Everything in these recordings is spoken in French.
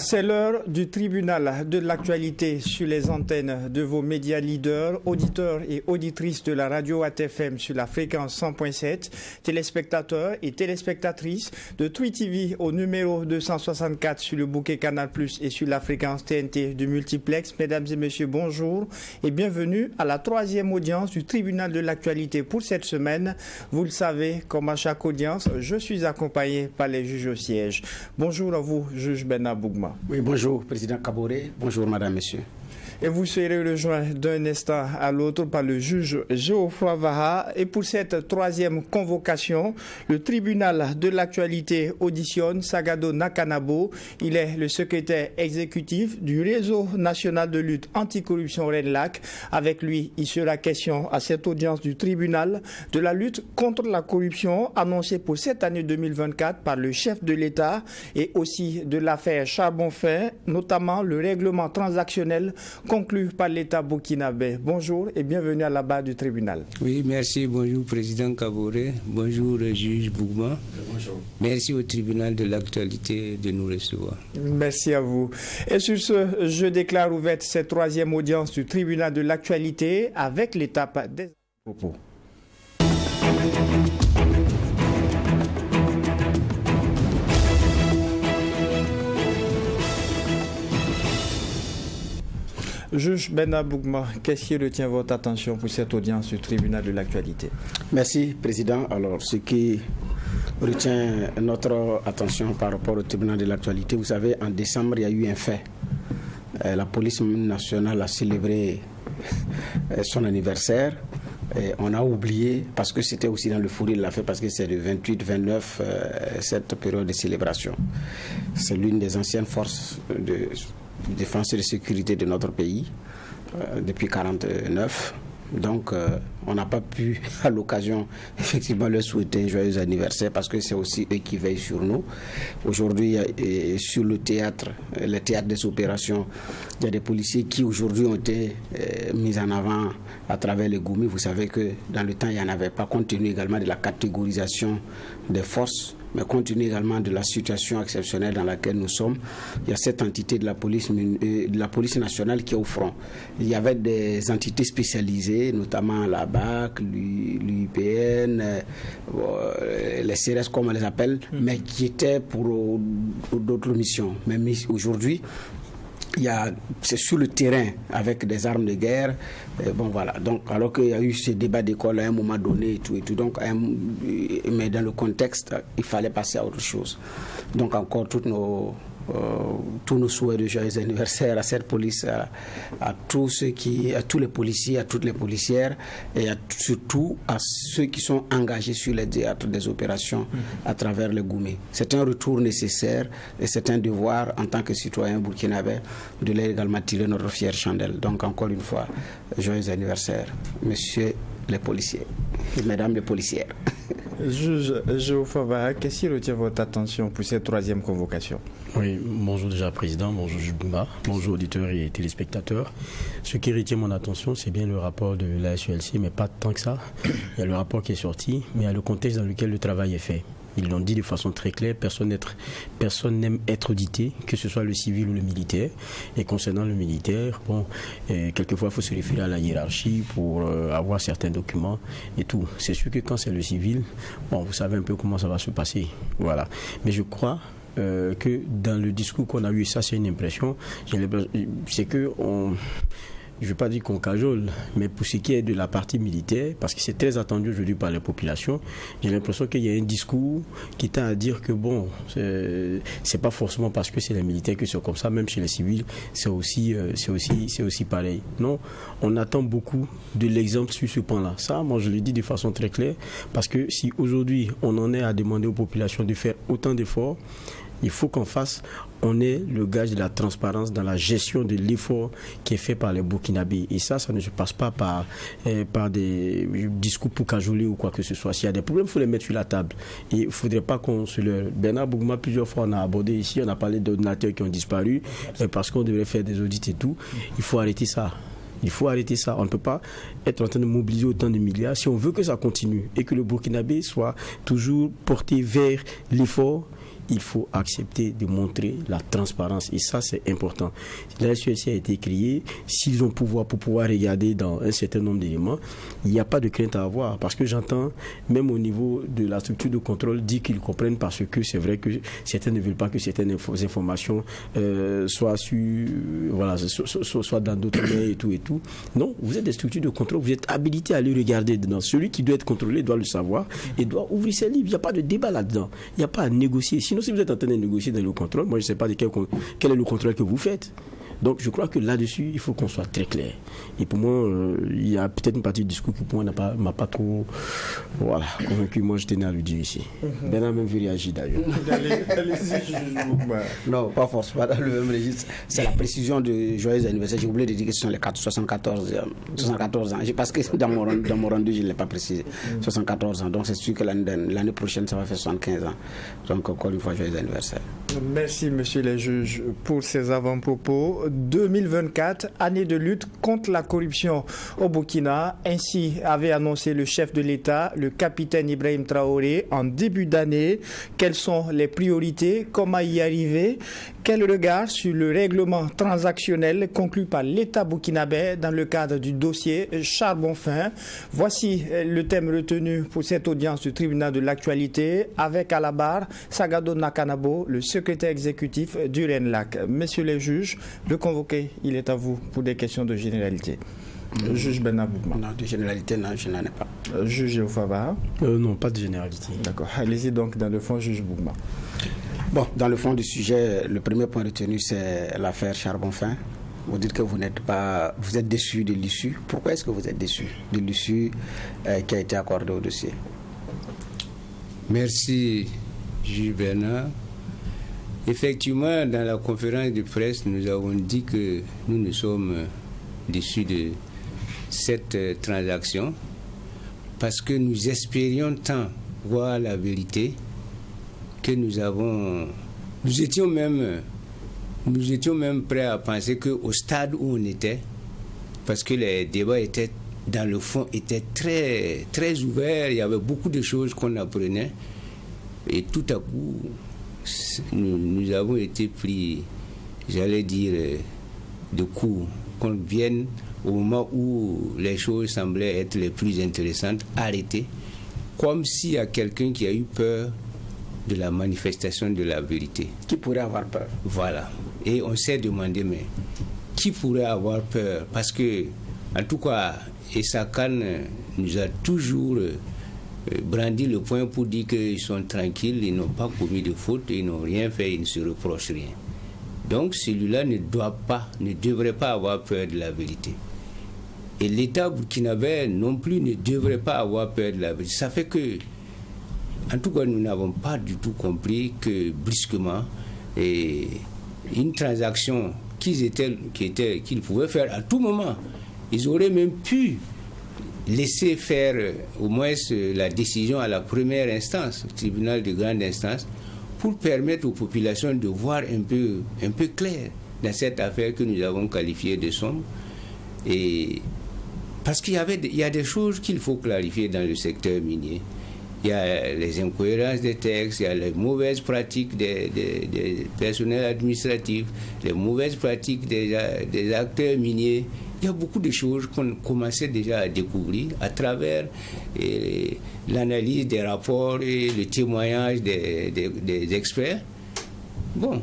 C'est l'heure du tribunal de l'actualité sur les antennes de vos médias leaders, auditeurs et auditrices de la radio ATFM sur la fréquence 100.7, téléspectateurs et téléspectatrices de Twi TV au numéro 264 sur le bouquet Canal+ et sur la fréquence TNT du multiplex. Mesdames et messieurs, bonjour et bienvenue à la troisième audience du tribunal de l'actualité pour cette semaine. Vous le savez, comme à chaque audience, je suis accompagné par les juges au siège. Bonjour à vous, juge Bernard Bougma. Oui, bonjour, président Kaboré. Bonjour, madame, monsieur. Et vous serez rejoint d'un instant à l'autre par le juge Geoffroy Vaha. Et pour cette troisième convocation, le tribunal de l'actualité auditionne Sagado Nakanabo. Il est le secrétaire exécutif du réseau national de lutte anticorruption RENLAC. Avec lui, il sera question à cette audience du tribunal de la lutte contre la corruption annoncée pour cette année 2024 par le chef de l'État et aussi de l'affaire Charbon-Fin, notamment le règlement transactionnel conclu par l'État burkinabé. Bonjour et bienvenue à la barre du tribunal. Oui, merci. Bonjour, président Kaboré. Bonjour, juge Bougma. Bonjour. Merci au tribunal de l'actualité de nous recevoir. Merci à vous. Et sur ce, je déclare ouverte cette troisième audience du tribunal de l'actualité avec l'étape des propos. Juge Bernard Bougma, qu'est-ce qui retient votre attention pour cette audience du tribunal de l'actualité? Merci, président. Alors, ce qui retient notre attention par rapport au tribunal de l'actualité, vous savez, en décembre, il y a eu un fait. La police nationale a célébré son anniversaire. Et on a oublié, parce que c'était aussi dans le fourré de la fête, parce que c'est le 28-29, cette période de célébration. C'est l'une des anciennes forces de défense et de sécurité de notre pays depuis 1949. Donc, on n'a pas pu, à l'occasion, effectivement, leur souhaiter un joyeux anniversaire parce que c'est aussi eux qui veillent sur nous. Aujourd'hui, sur le théâtre des opérations, il y a des policiers qui aujourd'hui ont été mis en avant à travers les Goumi. Vous savez que dans le temps, il n'y en avait pas, compte tenu également de la catégorisation des forces, mais compte tenu également de la situation exceptionnelle dans laquelle nous sommes. Il y a cette entité de la police nationale qui est au front. Il y avait des entités spécialisées, notamment la BAC, l'UIPN, les CRS comme on les appelle, mais qui étaient pour d'autres missions. Mais aujourd'hui, c'est sur le terrain avec des armes de guerre. Bon voilà. Donc alors qu'il y a eu ce débat d'école à un moment donné et tout. Donc, mais dans le contexte, il fallait passer à autre chose. Donc encore tous nos souhaits de joyeux anniversaire à cette police, à tous les policiers, à toutes les policières et surtout à ceux qui sont engagés sur les théâtres des opérations à travers le Goumé. C'est un retour nécessaire et c'est un devoir en tant que citoyen burkinabé de leur également tirer notre fière chandelle. Donc encore une fois, joyeux anniversaire, messieurs les policiers et mesdames les policières. Juge Geoffroy Vaha, qu'est-ce qui retient votre attention pour cette troisième convocation? Oui, bonjour déjà président, bonjour juge Bougma, bonjour auditeurs et téléspectateurs. Ce qui retient mon attention, c'est bien le rapport de la SELC, mais pas tant que ça. Il y a le rapport qui est sorti, mais il y a le contexte dans lequel le travail est fait. Ils l'ont dit de façon très claire, personne n'aime être audité, que ce soit le civil ou le militaire. Et concernant le militaire, quelquefois il faut se référer à la hiérarchie pour avoir certains documents et tout. C'est sûr que quand c'est le civil, vous savez un peu comment ça va se passer. Voilà. Mais je crois que dans le discours qu'on a eu, ça c'est une impression, c'est que je ne veux pas dire qu'on cajole, mais pour ce qui est de la partie militaire, parce que c'est très attendu aujourd'hui par les populations, j'ai l'impression qu'il y a un discours qui tend à dire que c'est pas forcément parce que c'est les militaires que c'est comme ça, même chez les civils, c'est aussi pareil. Non, on attend beaucoup de l'exemple sur ce point-là. Ça, moi je le dis de façon très claire, parce que si aujourd'hui on en est à demander aux populations de faire autant d'efforts, il faut qu'en face, on ait le gage de la transparence dans la gestion de l'effort qui est fait par les Burkinabés. Et ça ne se passe pas par des discours pour cajoler ou quoi que ce soit. S'il y a des problèmes, il faut les mettre sur la table. Et il ne faudrait pas qu'on se le... Bernard Bougma, plusieurs fois, on a abordé ici, on a parlé d'ordinateurs qui ont disparu, parce qu'on devrait faire des audits et tout. Il faut arrêter ça. Il faut arrêter ça. On ne peut pas être en train de mobiliser autant de milliards si on veut que ça continue et que le Burkinabé soit toujours porté vers l'effort. il faut accepter de montrer la transparence. Et ça, c'est important. La SULC a été créée. S'ils ont pour pouvoir regarder dans un certain nombre d'éléments, il n'y a pas de crainte à avoir. Parce que j'entends, même au niveau de la structure de contrôle, dire qu'ils comprennent parce que c'est vrai que certains ne veulent pas que certaines informations soient dans d'autres mains et tout. Non, vous êtes des structures de contrôle, vous êtes habilités à les regarder dedans. Celui qui doit être contrôlé doit le savoir et doit ouvrir ses livres. Il n'y a pas de débat là-dedans. Il n'y a pas à négocier. Sinon, si vous êtes en train de négocier dans le contrôle, moi je ne sais pas quel est le contrôle que vous faites. Donc je crois que là-dessus, il faut qu'on soit très clair. Et pour moi, il y a peut-être une partie du discours qui pour moi m'a pas trop convaincu. Moi, je tenais à le dire ici. Bernard même vu réagir d'ailleurs. Non, pas forcément dans le même registre. C'est la précision de joyeux anniversaire. J'ai oublié de dire que ce sont les 74 ans. Parce que dans mon rendu, je ne l'ai pas précisé. 74 ans. Donc c'est sûr que l'année prochaine, ça va faire 75 ans. Donc encore une fois, joyeux anniversaire. Merci, monsieur les juges, pour ces avant-propos. 2024, année de lutte contre la corruption au Burkina. Ainsi avait annoncé le chef de l'État, le capitaine Ibrahim Traoré, en début d'année. Quelles sont les priorités? Comment y arriver? Quel regard sur le règlement transactionnel conclu par l'État burkinabé dans le cadre du dossier Charbon fin? Voici le thème retenu pour cette audience du tribunal de l'actualité avec à la barre Sagado Nakanabo, le secrétaire exécutif du RENLAC. Messieurs les juges, le convoqué, il est à vous pour des questions de généralité. Juge Bernard Boukma. Non, de généralité, non, je n'en ai pas. Juge Geofava. Non, pas de généralité. D'accord. Allez-y donc dans le fond, juge Boukma. Bon, dans le fond du sujet, le premier point retenu, c'est l'affaire Charbon fin. Vous dites que vous êtes déçu de l'issue. Pourquoi est-ce que vous êtes déçu de l'issue qui a été accordée au dossier? Merci, juge Bernard. Effectivement, dans la conférence de presse, nous avons dit que nous sommes déçus de cette transaction parce que nous espérions tant voir la vérité que nous étions même prêts à penser qu'au stade où on était, parce que les débats étaient dans le fond étaient très, très ouverts, il y avait beaucoup de choses qu'on apprenait et tout à coup nous avons été pris, j'allais dire, de coups, qu'on vienne au moment où les choses semblaient être les plus intéressantes, arrêter, comme s'il y a quelqu'un qui a eu peur de la manifestation de la vérité. Qui pourrait avoir peur? Voilà. Et on s'est demandé, mais qui pourrait avoir peur? Parce que, en tout cas, Issa Khan nous a toujours brandi le point pour dire qu'ils sont tranquilles, ils n'ont pas commis de faute, ils n'ont rien fait, ils ne se reprochent rien. Donc celui-là ne devrait pas avoir peur de la vérité. Et l'État burkinabé non plus ne devrait pas avoir peur de la vérité. Ça fait que, en tout cas, nous n'avons pas du tout compris que brusquement, une transaction qu'ils pouvaient faire à tout moment, ils auraient même pu laisser faire au moins la décision à la première instance, au tribunal de grande instance, pour permettre aux populations de voir un peu clair dans cette affaire que nous avons qualifiée de sombre. Et parce qu'il y a des choses qu'il faut clarifier dans le secteur minier. Il y a les incohérences des textes, il y a les mauvaises pratiques des personnels administratifs, les mauvaises pratiques des acteurs miniers. Il y a beaucoup de choses qu'on commençait déjà à découvrir à travers l'analyse des rapports et le témoignage des experts. Bon,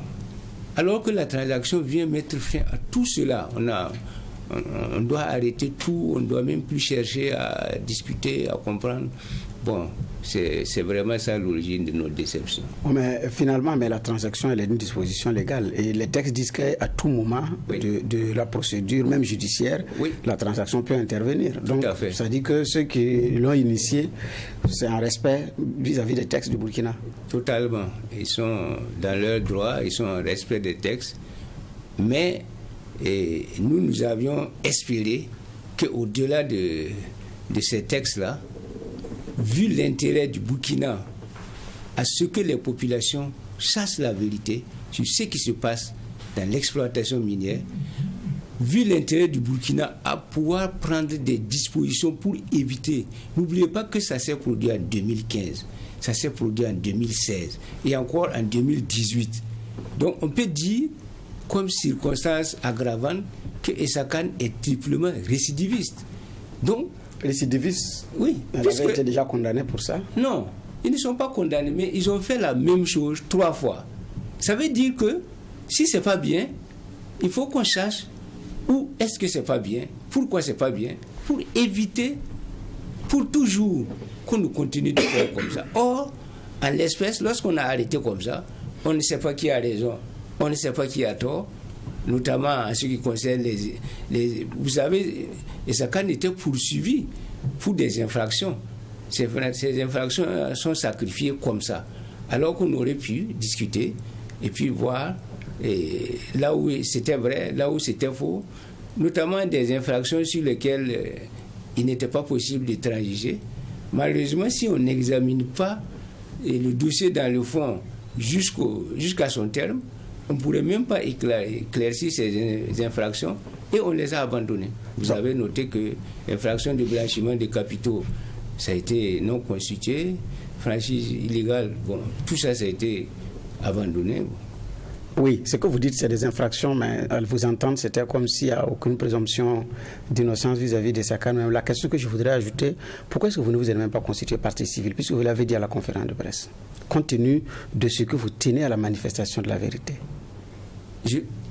alors que la transaction vient mettre fin à tout cela, on doit arrêter tout, on ne doit même plus chercher à discuter, à comprendre. Bon, c'est vraiment ça l'origine de notre déception. Mais finalement, la transaction, elle est d'une disposition légale. Et les textes disent qu'à tout moment de la procédure, même judiciaire, la transaction peut intervenir. Donc, ça dit que ceux qui l'ont initié, c'est un respect vis-à-vis des textes du Burkina. Totalement. Ils sont dans leurs droits, ils sont en respect des textes. Mais nous avions espéré qu'au-delà de ces textes-là, vu l'intérêt du Burkina à ce que les populations sachent la vérité sur ce qui se passe dans l'exploitation minière, vu l'intérêt du Burkina à pouvoir prendre des dispositions pour éviter. N'oubliez pas que ça s'est produit en 2015, ça s'est produit en 2016 et encore en 2018. Donc on peut dire, comme circonstance aggravante, que Issa Kane est triplement récidiviste. Donc, récidiviste? Oui. Il avait été déjà condamné pour ça? Non, ils ne sont pas condamnés, mais ils ont fait la même chose 3 fois. Ça veut dire que si c'est pas bien, il faut qu'on cherche où est-ce que c'est pas bien, pourquoi c'est pas bien, pour éviter, pour toujours qu'on nous continue de faire comme ça. Or, en l'espèce, lorsqu'on a arrêté comme ça, on ne sait pas qui a raison, on ne sait pas qui a tort, notamment en ce qui concerne les vous savez, Issa Kane était poursuivi pour des infractions. Ces infractions sont sacrifiées comme ça, alors qu'on aurait pu discuter et puis voir là où c'était vrai, là où c'était faux, notamment des infractions sur lesquelles il n'était pas possible de transiger. Malheureusement, si on n'examine pas le dossier dans le fond jusqu'à son terme, on ne pourrait même pas éclaircir ces infractions et on les a abandonnées. Vous avez noté que l'infraction de blanchiment de capitaux, ça a été non constitué, franchise illégale, bon, tout ça, ça a été abandonné. Oui, ce que vous dites, c'est des infractions, mais à vous entendre, c'était comme s'il n'y a aucune présomption d'innocence vis-à-vis de Issa Kane. Même la question que je voudrais ajouter, pourquoi est-ce que vous ne vous êtes même pas constitué partie civile, puisque vous l'avez dit à la conférence de presse, compte tenu de ce que vous tenez à la manifestation de la vérité?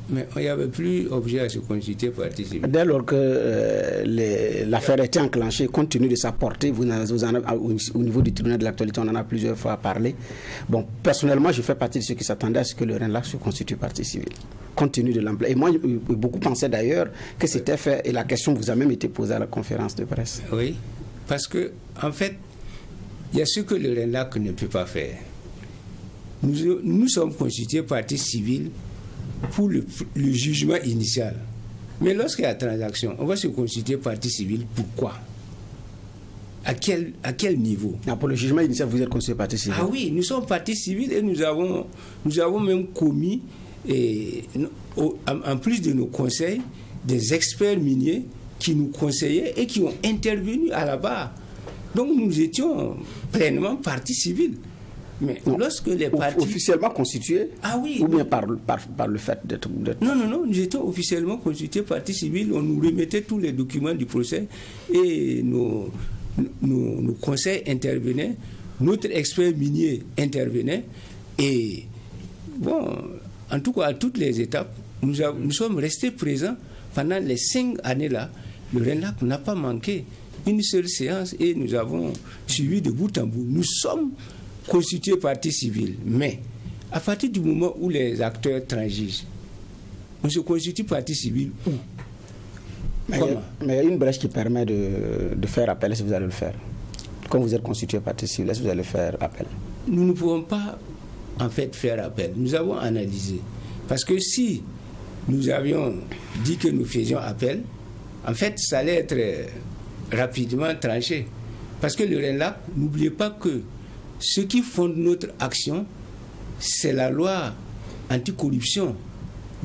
Mais il n'y avait plus objet à se constituer partie civile. Dès lors que l'affaire était enclenchée, compte tenu de sa portée, au niveau du tribunal de l'actualité, on en a plusieurs fois parlé. Bon, personnellement, je fais partie de ceux qui s'attendaient à ce que le RENLAC se constitue partie civile, compte tenu de l'ampleur. Et moi, beaucoup pensaient d'ailleurs que c'était fait, et la question vous a même été posée à la conférence de presse. Oui, parce que, en fait, il y a ce que le RENLAC ne peut pas faire. Nous sommes constitués partie civile pour le jugement initial. Mais lorsqu'il y a transaction, on va se constituer partie civile. Pourquoi? À quel niveau? Pour le jugement initial, vous êtes constitué partie civile? Ah oui, nous sommes partie civile et nous avons même commis, en plus de nos conseils, des experts miniers qui nous conseillaient et qui ont intervenu à la barre. Donc nous étions pleinement partie civile. Mais lorsque les partis... Officiellement constitués? Ah oui. Ou bien par le fait d'être... Non, nous étions officiellement constitués partie civile. On nous remettait tous les documents du procès et nos conseils intervenaient, notre expert minier intervenait. Et bon, en tout cas, à toutes les étapes, nous sommes restés présents pendant les 5 années-là. Le RENLAC n'a pas manqué une seule séance et nous avons suivi de bout en bout. Nous sommes constitué partie civile, mais à partir du moment où les acteurs transigent, on se constitue partie civile où? Mais il y a une brèche qui permet de faire appel. Est-ce que vous allez le faire? Quand vous êtes constitué partie civile, est-ce que vous allez faire appel? Nous ne pouvons pas en fait faire appel. Nous avons analysé. Parce que si nous avions dit que nous faisions appel, en fait, ça allait être rapidement tranché. Parce que le RENLAC, n'oubliez pas que ce qui fonde notre action, c'est la loi anticorruption.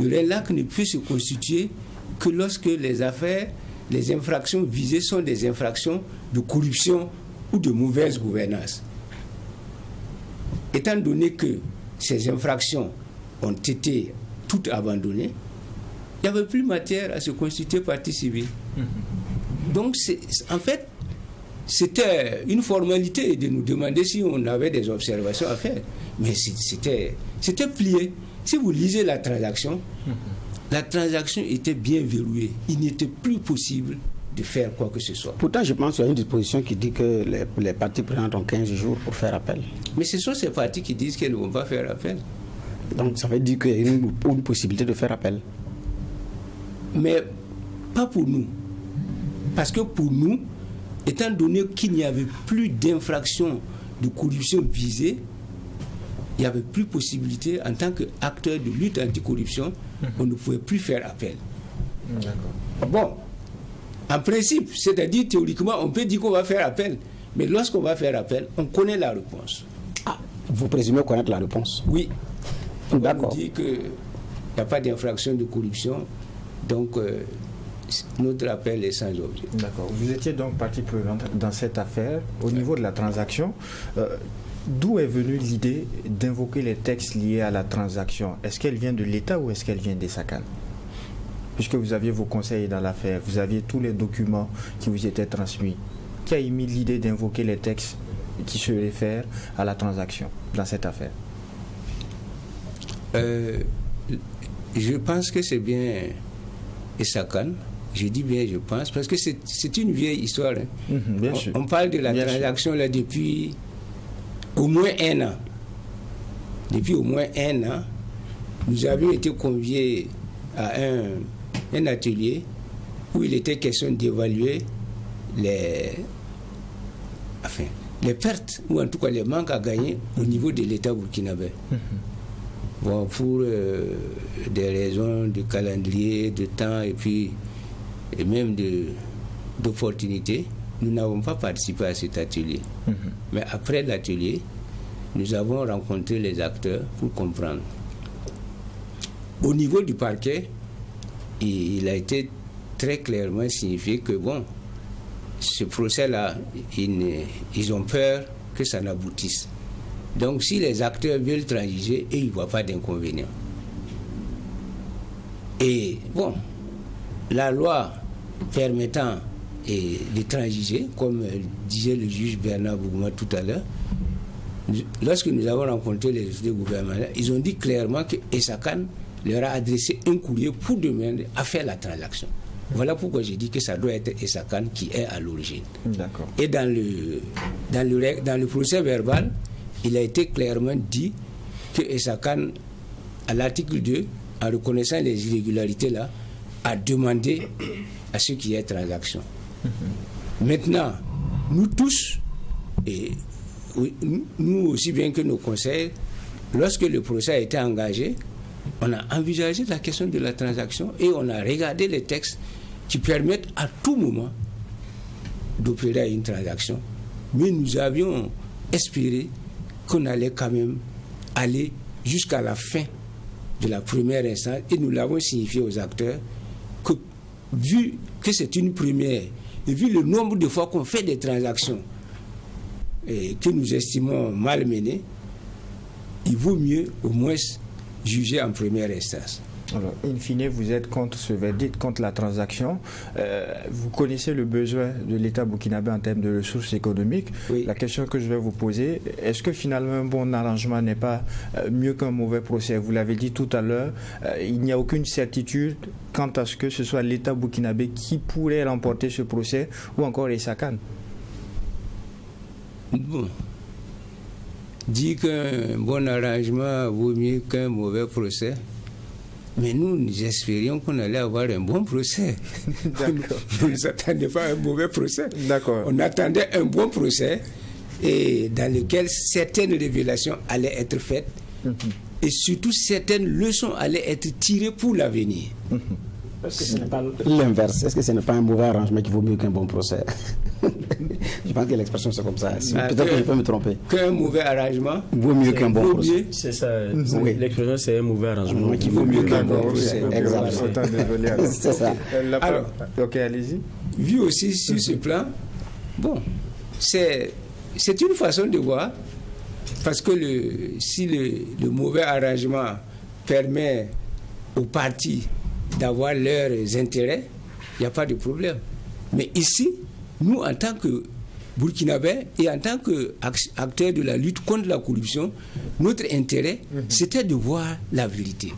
Le RENLAC ne peut se constituer que lorsque les infractions visées sont des infractions de corruption ou de mauvaise gouvernance. Étant donné que ces infractions ont été toutes abandonnées, il n'y avait plus matière à se constituer partie civile. Donc, en fait, c'était une formalité de nous demander si on avait des observations à faire. Mais c'était plié. Si vous lisez la transaction était bien verrouillée. Il n'était plus possible de faire quoi que ce soit. Pourtant, je pense qu'il y a une disposition qui dit que les parties prenantes ont 15 jours pour faire appel. Mais ce sont ces parties qui disent qu'elles ne vont pas faire appel. Donc, ça veut dire qu'il y a une possibilité de faire appel. Mais pas pour nous. Parce que pour nous, étant donné qu'il n'y avait plus d'infractions de corruption visées, il n'y avait plus possibilité, en tant qu'acteur de lutte anticorruption, on ne pouvait plus faire appel. D'accord. Bon, en principe, c'est-à-dire théoriquement, on peut dire qu'on va faire appel, mais lorsqu'on va faire appel, on connaît la réponse. Ah, vous présumez connaître la réponse? Oui. On D'accord. dit qu'il n'y a pas d'infraction de corruption Donc, notre appel est sans objet. D'accord. Vous étiez donc partie prenante dans cette affaire. Au niveau de la transaction, d'où est venue l'idée d'invoquer les textes liés à la transaction? Est-ce qu'elle vient de l'État ou est-ce qu'elle vient des SACAN? Puisque vous aviez vos conseils dans l'affaire, vous aviez tous les documents qui vous étaient transmis. Qui a émis l'idée d'invoquer les textes qui se réfèrent à la transaction dans cette affaire? Je pense que c'est bien SACAN. Je dis bien je pense, parce que c'est une vieille histoire. Hein. Bien sûr. On parle de la transaction là depuis au moins 1 an. Depuis au moins 1 an, nous avions été conviés à un atelier où il était question d'évaluer les pertes, ou en tout cas les manques à gagner au niveau de l'État burkinabé. Bon, pour des raisons de calendrier, de temps et même d'opportunité, nous n'avons pas participé à cet atelier. Mais après l'atelier, nous avons rencontré les acteurs pour comprendre. Au niveau du parquet, il a été très clairement signifié que bon, ce procès-là, ils ont peur que ça n'aboutisse. Donc si les acteurs veulent transiger, ils ne voient pas d'inconvénient. Et bon, la loi permettant de transiger, comme disait le juge Bernard Bougouma tout à l'heure, lorsque nous avons rencontré les autorités gouvernementales, ils ont dit clairement que SACAN leur a adressé un courrier pour demander à faire la transaction. Voilà pourquoi j'ai dit que ça doit être SACAN qui est à l'origine. D'accord. Et dans le procès verbal, il a été clairement dit que SACAN, à l'article 2, en reconnaissant les irrégularités là, a demandé à ce qu'il y ait transaction. Maintenant, nous tous, et nous aussi bien que nos conseils, lorsque le procès a été engagé, on a envisagé la question de la transaction et on a regardé les textes qui permettent à tout moment d'opérer à une transaction. Mais nous avions espéré qu'on allait quand même aller jusqu'à la fin de la première instance et nous l'avons signifié aux acteurs que, vu que c'est une première et vu le nombre de fois qu'on fait des transactions et que nous estimons mal menées, il vaut mieux au moins juger en première instance. Alors, in fine, vous êtes contre ce verdict, contre la transaction. Vous connaissez le besoin de l'État burkinabé en termes de ressources économiques. Oui. La question que je vais vous poser, est-ce que finalement un bon arrangement n'est pas mieux qu'un mauvais procès? Vous l'avez dit tout à l'heure, il n'y a aucune certitude quant à ce que ce soit l'État burkinabé qui pourrait remporter ce procès ou encore les SACAN. Bon. Dire qu'un bon arrangement vaut mieux qu'un mauvais procès. Mais nous espérions qu'on allait avoir un bon procès. Nous n'attendions pas un mauvais procès. D'accord. On attendait un bon procès et dans lequel certaines révélations allaient être faites et surtout certaines leçons allaient être tirées pour l'avenir. Est-ce que ce n'est pas l'inverse? Est-ce que ce n'est pas un mauvais arrangement qui vaut mieux qu'un bon procès? Je pense que l'expression c'est comme ça. Peut-être que je peux me tromper. Qu'un mauvais arrangement vaut mieux qu'un bon procès. C'est ça. Oui. L'expression, c'est un mauvais arrangement qui vaut mieux qu'un bon procès. Exactement. C'est ça. Alors, ok, allez-y. Vu aussi sur ce plan, bon, c'est une façon de voir, parce que si le mauvais arrangement permet aux partis d'avoir leurs intérêts, il n'y a pas de problème. Mais ici, nous, en tant que Burkinabés et en tant qu'acteurs de la lutte contre la corruption, notre intérêt, c'était de voir la vérité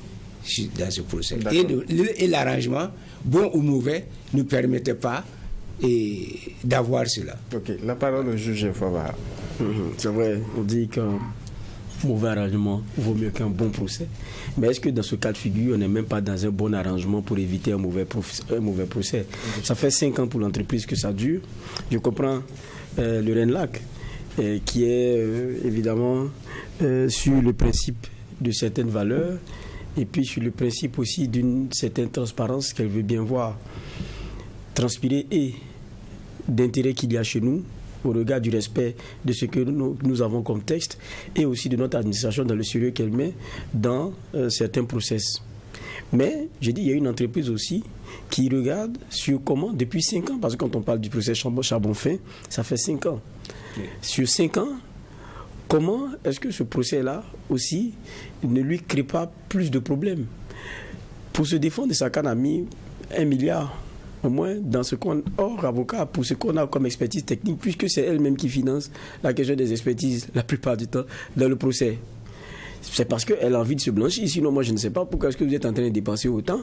dans ce procès. Et l'arrangement, bon ou mauvais, ne permettait pas d'avoir cela. Ok, la parole au juge Favara. C'est vrai, on dit qu'un mauvais arrangement vaut mieux qu'un bon procès. Mais est-ce que dans ce cas de figure, on n'est même pas dans un bon arrangement pour éviter un mauvais procès? Ça fait 5 ans pour l'entreprise que ça dure. Je comprends le RENLAC, qui est évidemment sur le principe de certaines valeurs et puis sur le principe aussi d'une certaine transparence qu'elle veut bien voir transpirer et d'intérêt qu'il y a chez nous au regard du respect de ce que nous avons comme texte et aussi de notre administration dans le sérieux qu'elle met dans certains process. Mais, j'ai dit, il y a une entreprise aussi qui regarde sur comment, depuis 5 ans, parce que quand on parle du procès charbon fin, ça fait 5 ans. Oui. Sur 5 ans, comment est-ce que ce procès-là aussi ne lui crée pas plus de problèmes? Pour se défendre, Sakane a mis 1 milliard au moins dans ce qu'on hors avocat pour ce qu'on a comme expertise technique, puisque c'est elle-même qui finance la question des expertises la plupart du temps dans le procès. C'est parce qu'elle a envie de se blanchir, sinon moi je ne sais pas pourquoi est-ce que vous êtes en train de dépenser autant.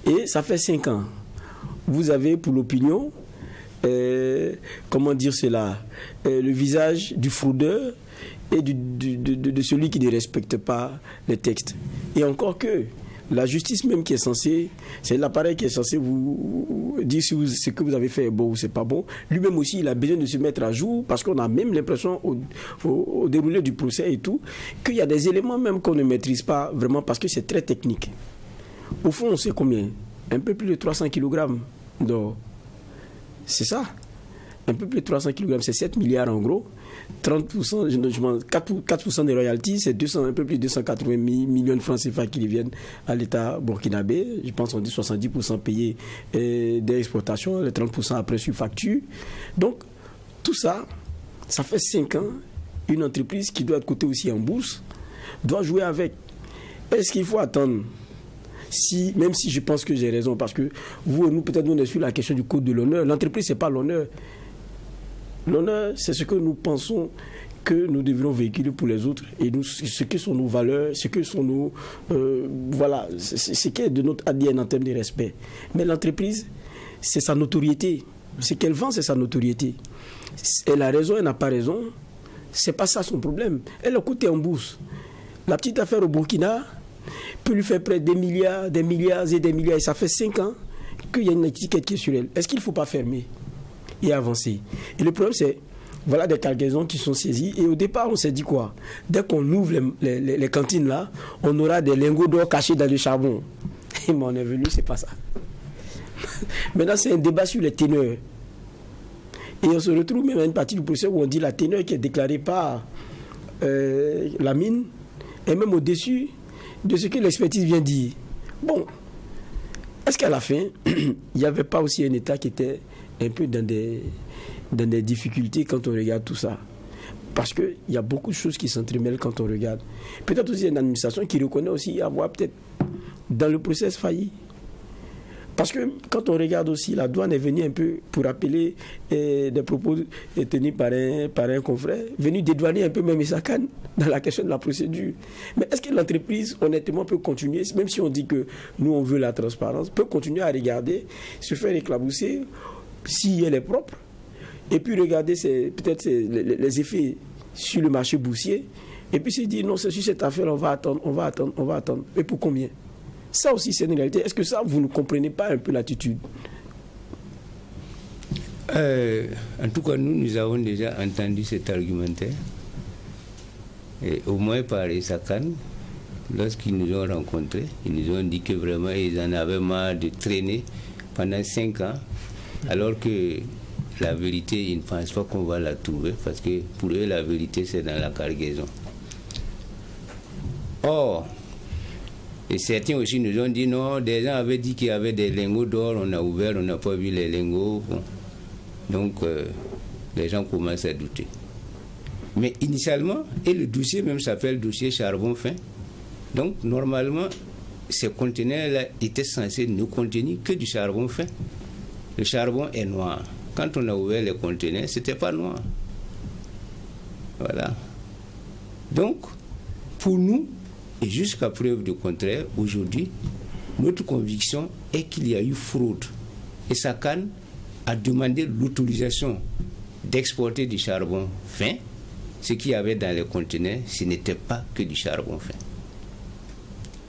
Et ça fait 5 ans. Vous avez pour l'opinion, comment dire cela, le visage du fraudeur et de celui qui ne respecte pas les textes. Et encore que la justice même qui est censée, c'est l'appareil qui est censé vous dire si ce que vous avez fait est bon ou c'est pas bon. Lui-même aussi, il a besoin de se mettre à jour parce qu'on a même l'impression au déroulé du procès et tout, qu'il y a des éléments même qu'on ne maîtrise pas vraiment parce que c'est très technique. Au fond, on sait combien? Un peu plus de 300 kg d'or. C'est ça. Un peu plus de 300 kg, c'est 7 milliards en gros. 30%, 4% des royalties, c'est un peu plus de 280 millions de francs CFA qui viennent à l'État burkinabé. Je pense qu'on dit 70% payés des exportations, les 30% après sur facture. Donc, tout ça, ça fait 5 ans. Une entreprise qui doit être cotée aussi en bourse doit jouer avec. Est-ce qu'il faut attendre? Même si je pense que j'ai raison, parce que vous et nous, peut-être nous, on est sur la question du code de l'honneur. L'entreprise, ce n'est pas l'honneur. L'honneur, c'est ce que nous pensons que nous devrions véhiculer pour les autres et ce que sont nos valeurs, ce que sont nos... voilà, ce qui est de notre ADN en termes de respect. Mais l'entreprise, c'est sa notoriété. Ce qu'elle vend, c'est sa notoriété. Elle a raison, elle n'a pas raison. C'est pas ça son problème. Elle a coté en bourse. La petite affaire au Burkina peut lui faire près des milliards et des milliards. Et ça fait 5 ans qu'il y a une étiquette qui est sur elle. Est-ce qu'il ne faut pas fermer et avancer? Et le problème, c'est, voilà des cargaisons qui sont saisies. Et au départ, on s'est dit quoi? Dès qu'on ouvre les cantines là, on aura des lingots d'or cachés dans le charbon. Et mais on est venu, c'est pas ça. Maintenant, c'est un débat sur les teneurs. Et on se retrouve même à une partie du procès où on dit la teneur qui est déclarée par la mine est même au-dessus de ce que l'expertise vient dire. Bon, est-ce qu'à la fin, il n'y avait pas aussi un État qui était un peu dans des difficultés quand on regarde tout ça? Parce qu'il y a beaucoup de choses qui s'entremêlent quand on regarde. Peut-être aussi une administration qui reconnaît aussi avoir peut-être dans le process failli. Parce que quand on regarde aussi, la douane est venue un peu pour appeler des propos tenus par un confrère, venu dédouaner un peu même Sakane dans la question de la procédure. Mais est-ce que l'entreprise, honnêtement, peut continuer, même si on dit que nous, on veut la transparence, peut continuer à regarder, se faire éclabousser si elle est propre, et puis regarder peut-être les effets sur le marché boursier, et puis se dire, non, c'est sur cette affaire, on va attendre. Et pour combien? Ça aussi, c'est une réalité. Est-ce que ça, vous ne comprenez pas un peu l'attitude? En tout cas, nous avons déjà entendu cet argumentaire, et au moins par Sakane, lorsqu'ils nous ont rencontrés, ils nous ont dit que vraiment, ils en avaient marre de traîner pendant 5 ans, alors que la vérité, ils ne pensent pas qu'on va la trouver, parce que pour eux, la vérité, c'est dans la cargaison. Or, et certains aussi nous ont dit non, des gens avaient dit qu'il y avait des lingots d'or, on a ouvert, on n'a pas vu les lingots. Bon. Donc, les gens commencent à douter. Mais initialement, et le dossier même s'appelle dossier charbon fin. Donc, normalement, ces conteneurs-là étaient censés ne contenir que du charbon fin. Le charbon est noir. Quand on a ouvert les conteneurs, ce n'était pas noir. Voilà. Donc, pour nous, et jusqu'à preuve du contraire, aujourd'hui, notre conviction est qu'il y a eu fraude. Et Sakane a demandé l'autorisation d'exporter du charbon fin. Ce qu'il y avait dans les conteneurs, ce n'était pas que du charbon fin.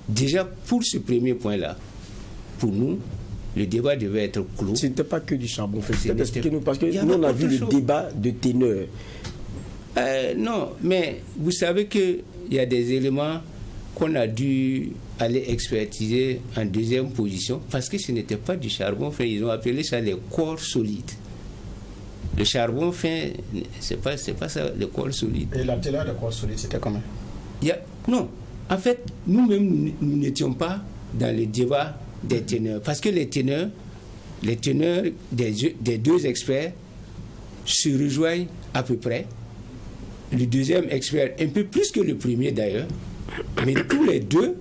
Déjà, pour ce premier point-là, pour nous, le débat devait être clos. Ce n'était pas que du charbon fin. Expliquez-nous, parce que nous, on a vu le débat de teneur. Non, mais vous savez qu'il y a des éléments qu'on a dû aller expertiser en deuxième position parce que ce n'était pas du charbon fin. Ils ont appelé ça les corps solides. Le charbon fin, c'est pas ça, le corps solide. Et la teneur de corps solide, c'était comment? Non, en fait, nous-mêmes, nous n'étions pas dans le débat des teneurs. Parce que les teneurs des deux experts se rejoignent à peu près. Le deuxième expert, un peu plus que le premier d'ailleurs, mais tous les deux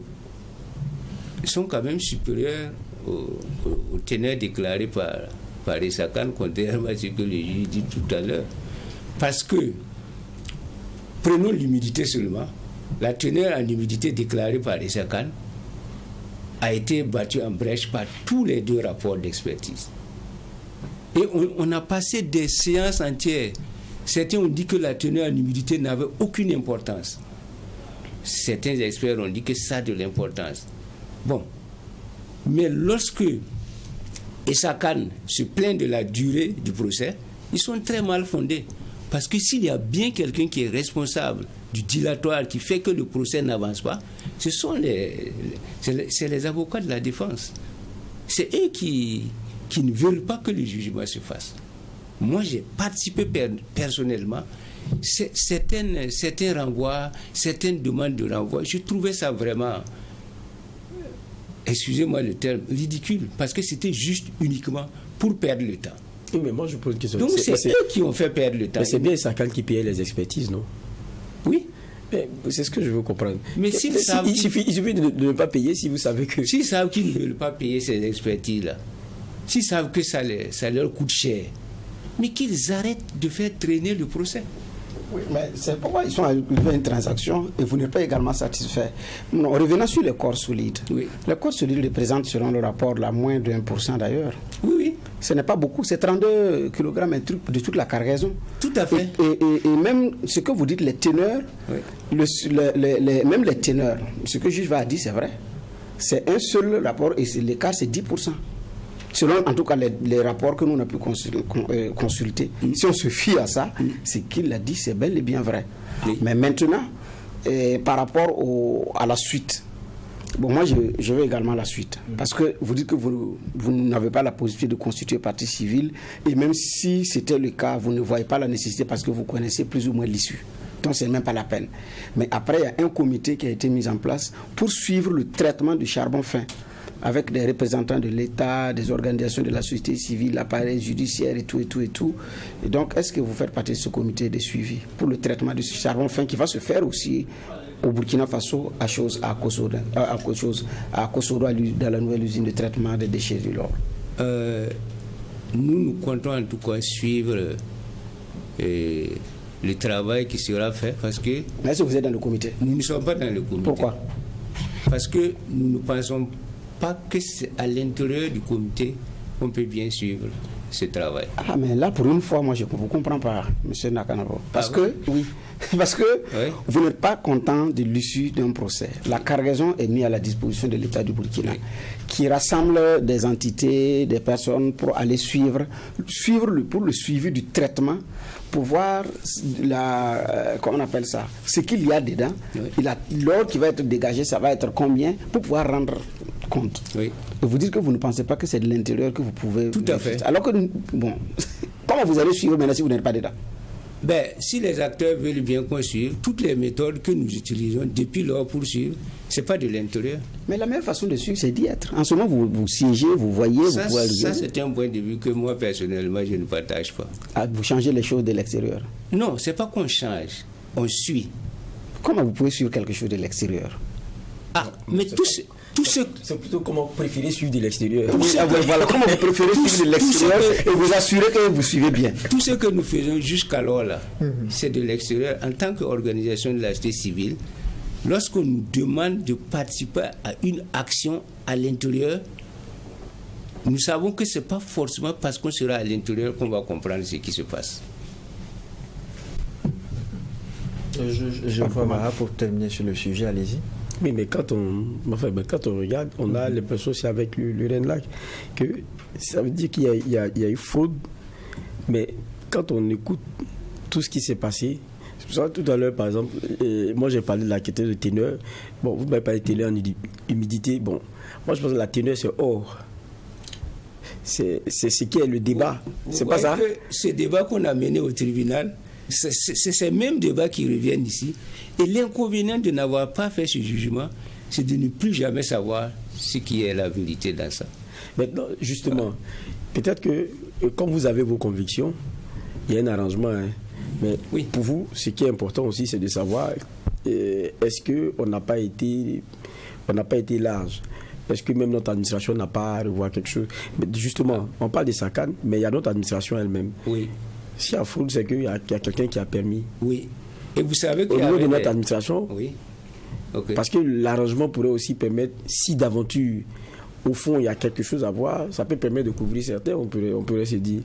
sont quand même supérieurs aux teneurs déclarés par Issa Khan, contrairement à ce que le juge dit tout à l'heure. Parce que, prenons l'humidité seulement, la teneur en humidité déclarée par Issa Khan a été battue en brèche par tous les deux rapports d'expertise. Et on a passé des séances entières. Certains ont dit que la teneur en humidité n'avait aucune importance. Certains experts ont dit que ça a de l'importance. Bon. Mais lorsque Issa Khan se plaint de la durée du procès, ils sont très mal fondés. Parce que s'il y a bien quelqu'un qui est responsable du dilatoire qui fait que le procès n'avance pas, c'est les avocats de la défense. C'est eux qui ne veulent pas que le jugement se fasse. Moi, j'ai participé personnellement. Certains renvois, certaines demandes de renvoi, je trouvais ça vraiment, excusez-moi le terme, ridicule, parce que c'était juste uniquement pour perdre le temps. Oui, mais moi je pose une question. Donc c'est eux qui ont fait perdre le temps. Mais c'est bien Issa Khan qui payait les expertises, non? Oui. Mais c'est ce que je veux comprendre. Mais il suffit de ne pas payer si vous savez que... S'ils savent qu'ils ne veulent pas payer ces expertises-là, s'ils savent que ça leur coûte cher, mais qu'ils arrêtent de faire traîner le procès. Oui, mais c'est pourquoi ils sont arrivés à une transaction et vous n'êtes pas également satisfait. Non, revenons sur les corps solides. Oui. Les corps solides représentent, selon le rapport, la moins de 1% d'ailleurs. Oui, oui. Ce n'est pas beaucoup, c'est 32 kg de toute la cargaison. Tout à fait. Et même ce que vous dites, les teneurs, oui. Même les teneurs, ce que le juge va dire, c'est vrai. C'est un seul rapport et l'écart, c'est 10%. Selon en tout cas les rapports que nous on a pu consulter, si on se fie à ça, ce qu'il a dit, c'est bel et bien vrai. Oui. Mais maintenant, par rapport à la suite, bon, moi je veux également la suite. Parce que vous dites que vous n'avez pas la possibilité de constituer partie civile, et même si c'était le cas, vous ne voyez pas la nécessité parce que vous connaissez plus ou moins l'issue. Donc c'est même pas la peine. Mais après, il y a un comité qui a été mis en place pour suivre le traitement du charbon fin, avec des représentants de l'État, des organisations de la société civile, l'appareil judiciaire et tout. Et donc, est-ce que vous faites partie de ce comité de suivi pour le traitement de ce charbon fin qui va se faire aussi au Burkina Faso, à Kosoro, dans la nouvelle usine de traitement des déchets du Lord? Nous comptons en tout cas suivre le travail qui sera fait parce que... Mais est-ce que vous êtes dans le comité? Nous ne sommes pas dans le comité. Pourquoi? Parce que nous ne pensons pas que c'est à l'intérieur du comité qu'on peut bien suivre ce travail. Ah, mais là, pour une fois, moi, je ne vous comprends pas, M. Nakanabo. Parce que vous n'êtes pas content de l'issue d'un procès. La cargaison est mise à la disposition de l'État du Burkina, qui rassemble des entités, des personnes pour aller suivre pour le suivi du traitement, pour voir comment on appelle ça, ce qu'il y a dedans. L'or qui va être dégagé, ça va être combien, pour pouvoir rendre compte. Oui. Et vous dites que vous ne pensez pas que c'est de l'intérieur que vous pouvez... Tout à fait. Alors que, bon, comment vous allez suivre maintenant si vous n'êtes pas dedans? Si les acteurs veulent bien qu'on suive, toutes les méthodes que nous utilisons depuis lors pour suivre, ce n'est pas de l'intérieur. Mais la meilleure façon de suivre, c'est d'y être. En ce moment, vous siégez, vous voyez, vous pouvez... Ça, c'est un point de vue que moi, personnellement, je ne partage pas. Ah, vous changez les choses de l'extérieur? Non, ce n'est pas qu'on change, on suit. Comment vous pouvez suivre quelque chose de l'extérieur? Mais c'est plutôt comment vous préférez suivre de l'extérieur. Voilà, comment vous préférez suivre de l'extérieur et vous assurer que vous suivez bien. Tout ce que nous faisons jusqu'alors là, c'est de l'extérieur. En tant qu'organisation de la société civile, lorsqu'on nous demande de participer à une action à l'intérieur, nous savons que ce n'est pas forcément parce qu'on sera à l'intérieur qu'on va comprendre ce qui se passe. Je vois pour terminer sur le sujet, allez-y. Oui, mais quand on regarde, on a l'impression aussi avec le Renlac que ça veut dire qu'il y a eu fraude, mais quand on écoute tout ce qui s'est passé, c'est pour ça tout à l'heure, par exemple, moi j'ai parlé de la question de teneur. Bon, vous m'avez parlé de teneur en humidité. Bon, moi je pense que la teneur c'est or. C'est ce qui est le débat. C'est pas ça? Ce débat qu'on a mené au tribunal, c'est ces mêmes débats qui reviennent ici. Et l'inconvénient de n'avoir pas fait ce jugement, c'est de ne plus jamais savoir ce qui est la vérité dans ça. Maintenant, justement, peut-être que comme vous avez vos convictions, il y a un arrangement. Hein. Mais pour vous, ce qui est important aussi, c'est de savoir est-ce qu'on n'a pas été large? Est-ce que même notre administration n'a pas à revoir quelque chose? Mais justement, on parle de SACAN, mais il y a notre administration elle-même. Oui. Si il y a fraude, c'est qu'il y a quelqu'un qui a permis. Oui. Et vous savez au niveau de notre administration, oui. Okay. Parce que l'arrangement pourrait aussi permettre, si d'aventure, au fond, il y a quelque chose à voir, ça peut permettre de couvrir certains, on pourrait se dire.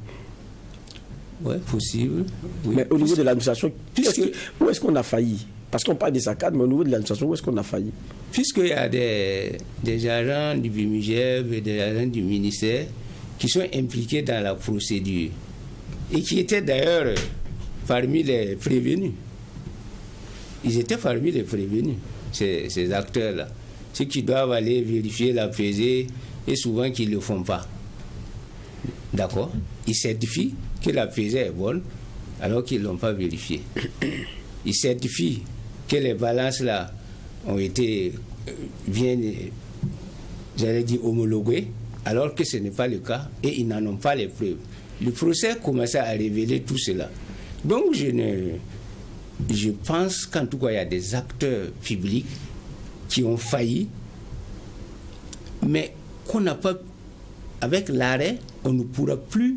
Oui, possible. Oui. Mais au niveau de l'administration, où est-ce qu'on a failli? Parce qu'on parle de SACAN, mais au niveau de l'administration, où est-ce qu'on a failli? Puisqu'il y a des agents du BIMIGEB et des agents du ministère qui sont impliqués dans la procédure et qui étaient d'ailleurs parmi les prévenus. Ils étaient parmi les prévenus, ces acteurs-là. Ceux qui doivent aller vérifier la pesée et souvent qui ne le font pas. D'accord? Ils certifient que la pesée est bonne alors qu'ils ne l'ont pas vérifiée. Ils certifient que les balances là ont été bien, j'allais dire, homologuées, alors que ce n'est pas le cas et ils n'en ont pas les preuves. Le procès commençait à révéler tout cela. Donc je pense qu'en tout cas il y a des acteurs publics qui ont failli, mais qu'on n'a pas, avec l'arrêt, on ne pourra plus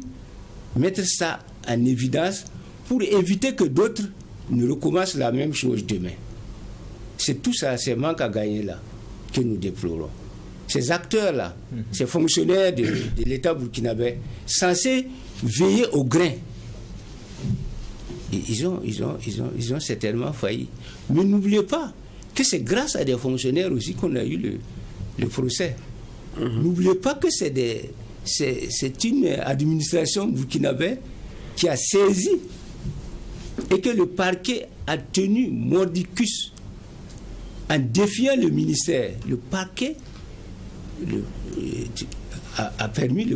mettre ça en évidence pour éviter que d'autres ne recommencent la même chose demain. C'est tout ça, ces manques à gagner là que nous déplorons. Ces acteurs-là, ces fonctionnaires de l'État burkinabé, censés veiller au grain, ils ont certainement failli. Mais n'oubliez pas que c'est grâce à des fonctionnaires aussi qu'on a eu le procès. N'oubliez pas que c'est une administration burkinabé qui a saisi et que le parquet a tenu mordicus en défiant le ministère. Le parquet a permis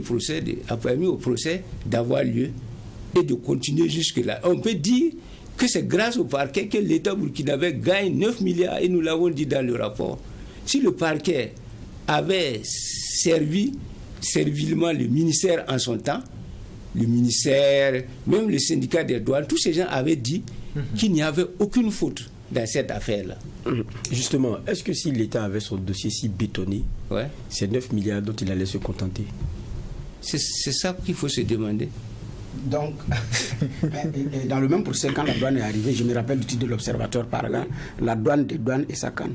au procès d'avoir lieu et de continuer jusque-là. On peut dire que c'est grâce au parquet que l'État burkinabé gagne 9 milliards, et nous l'avons dit dans le rapport. Si le parquet avait servi servilement le ministère en son temps, le ministère, même le syndicat des douanes, tous ces gens avaient dit qu'il n'y avait aucune faute dans cette affaire-là. Justement, est-ce que si l'État avait son dossier si bétonné, c'est 9 milliards dont il allait se contenter? C'est ça qu'il faut se demander. Donc, dans le même procès, quand la douane est arrivée, je me rappelle du titre de l'Observateur par là, la douane des douanes et SACAN.